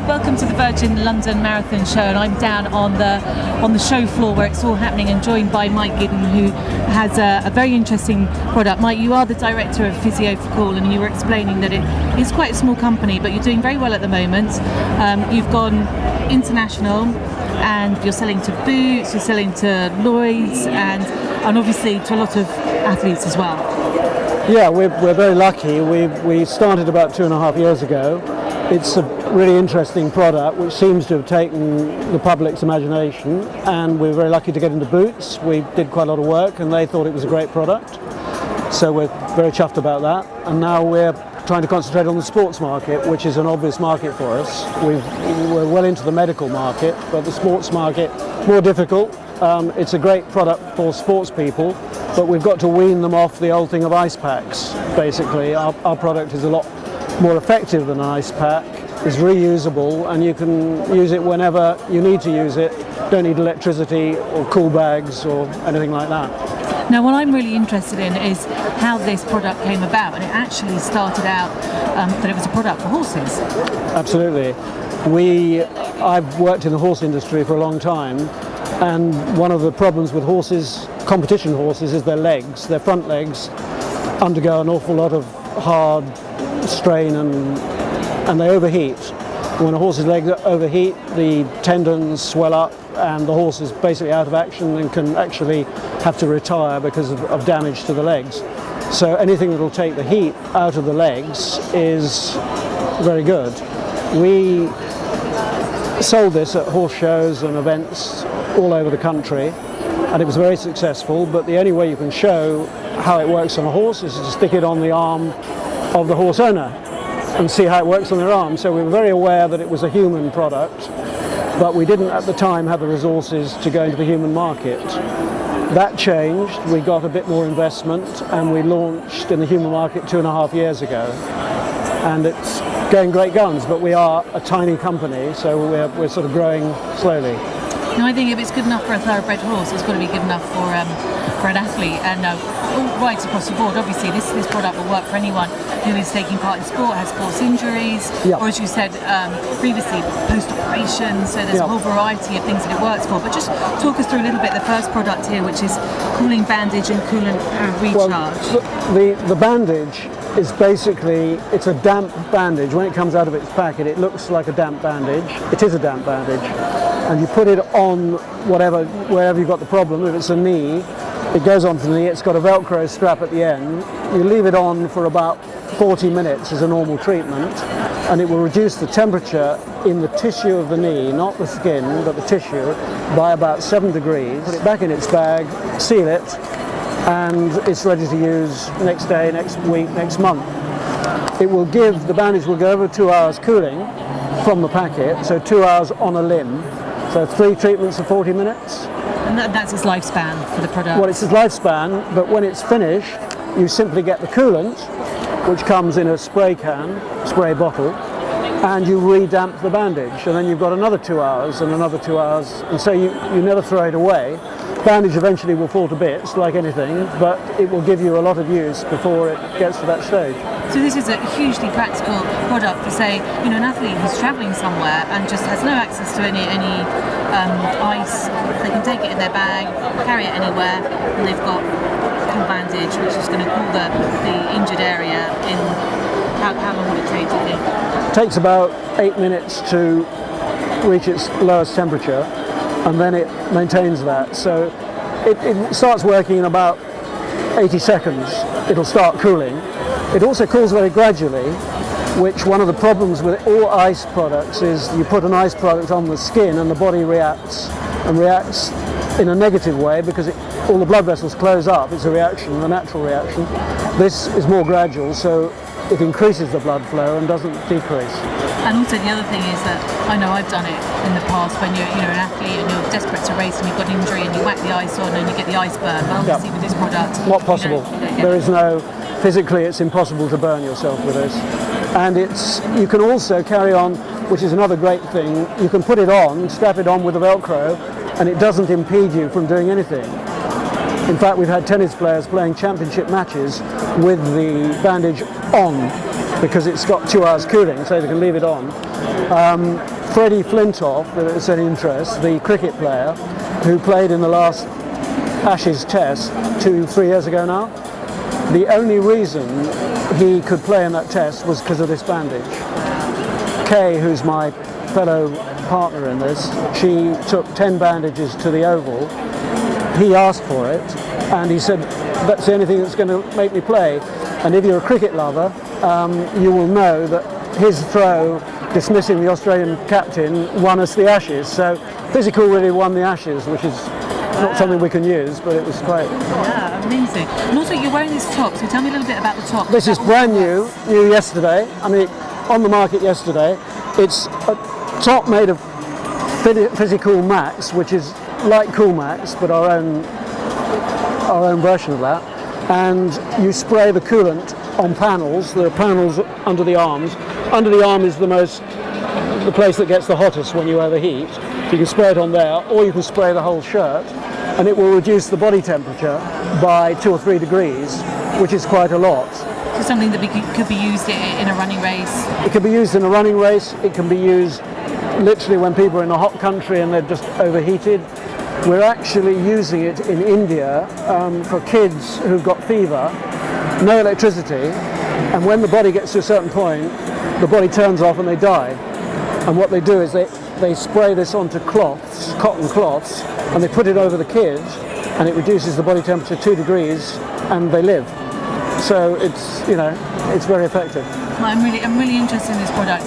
welcome to the Virgin London Marathon Show, and I'm down on the show floor where it's all happening, and joined by Mike Giddon, who has a very interesting product. Mike, you are the director of Physicool, and you were explaining that it is quite a small company, but you're doing very well at the moment. You've gone international, and you're selling to Boots, you're selling to Lloyd's, and obviously to a lot of athletes as well. Yeah, we're very lucky. We started about 2.5 years ago. It's a really interesting product which seems to have taken the public's imagination, and we're very lucky to get into Boots. We did quite a lot of work and they thought it was a great product, so we're very chuffed about that. And now we're trying to concentrate on the sports market, which is an obvious market for us. We're well into the medical market, but the sports market, more difficult. It's a great product for sports people, but we've got to wean them off the old thing of ice packs, basically. Our product is a lot more effective than an ice pack, is reusable, and you can use it whenever you need to use it. Don't need electricity or cool bags or anything like that. Now, what I'm really interested in is how this product came about, and it actually started out that it was a product for horses. Absolutely. I've worked in the horse industry for a long time, and one of the problems with horses, competition horses, is their legs. Their front legs undergo an awful lot of hard strain and they overheat. When a horse's legs overheat, the tendons swell up and the horse is basically out of action and can actually have to retire because of damage to the legs. So anything that will take the heat out of the legs is very good. We sold this at horse shows and events all over the country, and it was very successful, but the only way you can show how it works on a horse is to stick it on the arm of the horse owner and see how it works on their arm. So we were very aware that it was a human product, but we didn't at the time have the resources to go into the human market. That changed. We got a bit more investment and we launched in the human market 2.5 years ago, and it's going great guns, but we are a tiny company, so we're sort of growing slowly. Now, I think if it's good enough for a thoroughbred horse, it's got to be good enough for an athlete, and all right across the board. Obviously, this product will work for anyone who is taking part in sport, has sports injuries, or as you said previously, post-operation. So there's a whole variety of things that it works for. But just talk us through a little bit the first product here, which is cooling bandage and coolant recharge. Well, the bandage is basically, it's a damp bandage. When it comes out of its packet, it looks like a damp bandage. It is a damp bandage. And you put it on wherever you've got the problem. If it's a knee, it goes onto the knee. It's got a Velcro strap at the end. You leave it on for about 40 minutes as a normal treatment, and it will reduce the temperature in the tissue of the knee, not the skin, but the tissue, by about 7 degrees. Put it back in its bag, seal it, and it's ready to use next day, next week, next month. The bandage will go over 2 hours cooling from the packet, so 2 hours on a limb. So 3 treatments of 40 minutes. And that's its lifespan for the product? Well, it's its lifespan, but when it's finished, you simply get the coolant, which comes in a spray bottle, and you re-damp the bandage. And then you've got another 2 hours and another 2 hours, and so you never throw it away. Bandage eventually will fall to bits, like anything, but it will give you a lot of use before it gets to that stage. So this is a hugely practical product for, say, an athlete who's travelling somewhere and just has no access to any ice. They can take it in their bag, carry it anywhere, and they've got a cool bandage, which is going to cool the injured area in, how long would it take, do you think? It takes about 8 minutes to reach its lowest temperature, and then it maintains that. So it starts working in about 80 seconds. It'll start cooling. It also cools very gradually, which one of the problems with all ice products is you put an ice product on the skin and the body reacts in a negative way because all the blood vessels close up. It's a reaction, a natural reaction. This is more gradual, so it increases the blood flow and doesn't decrease. And also the other thing is that I know I've done it in the past when you're an athlete and you're desperate to race and you've got an injury and you whack the ice on and you get the ice burn. But obviously with this product, not possible. There is no, physically it's impossible to burn yourself with this. And you can also carry on, which is another great thing, you can put it on, strap it on with a Velcro, and it doesn't impede you from doing anything. In fact, we've had tennis players playing championship matches with the bandage on because it's got 2 hours cooling, so they can leave it on. Freddie Flintoff, if it's any interest, the cricket player who played in the last Ashes Test 3 years ago now, the only reason he could play in that test was because of this bandage. Kay, who's my fellow partner in this, she took 10 bandages to the Oval. He asked for it, and he said, that's the only thing that's going to make me play. And if you're a cricket lover, you will know that his throw dismissing the Australian captain won us the Ashes. So Physicool really won the Ashes, which is not something we can use, but it was great. Yeah, amazing. And also you're wearing this top, so tell me a little bit about the top. This is brand new yesterday. I mean, on the market yesterday. It's a top made of Physicool Max, which is like Cool Max, but our own version of that. And you spray the coolant on panels. There are panels under the arms. Under the arm is the place that gets the hottest when you overheat. You can spray it on there, or you can spray the whole shirt, and it will reduce the body temperature by 2 or 3 degrees, which is quite a lot. So something that could be used in a running race? It can be used in a running race. It can be used literally when people are in a hot country and they're just overheated. We're actually using it in India for kids who've got fever, no electricity, and when the body gets to a certain point, the body turns off and they die. And what they do is they spray this onto cloths, cotton cloths, and they put it over the kids, and it reduces the body temperature 2 degrees, and they live. So it's very effective. Well, I'm really interested in this product.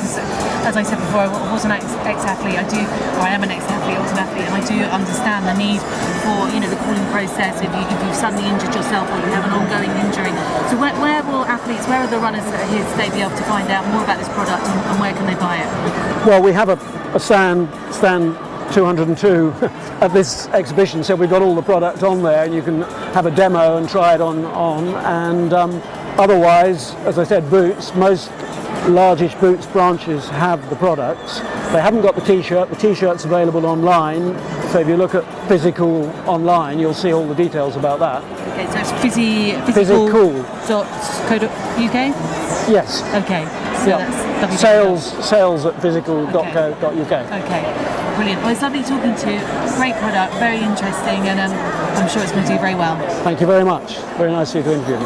As I said before, I was an ex-athlete. I am an ex-athlete. I was an athlete, and I do understand the need for the cooling process if you've suddenly injured yourself or you have an ongoing injury. So where are the runners that are here today be able to find out more about this product, and where can they buy it? Well, we have a stand 202 at this exhibition, so we've got all the product on there, and you can have a demo and try it on. And otherwise, as I said, boots. Most largish boots branches have the products. They haven't got the T-shirt. The T-shirt's available online. So if you look at Physicool online, you'll see all the details about that. Okay, so it's physicool.co.uk? Yes. Okay. So that's sales at physicool.co.uk. Okay, brilliant. Well, it's lovely talking to you. Great product, very interesting, and I'm sure it's going to do very well. Thank you very much. Very nice of you to interview me.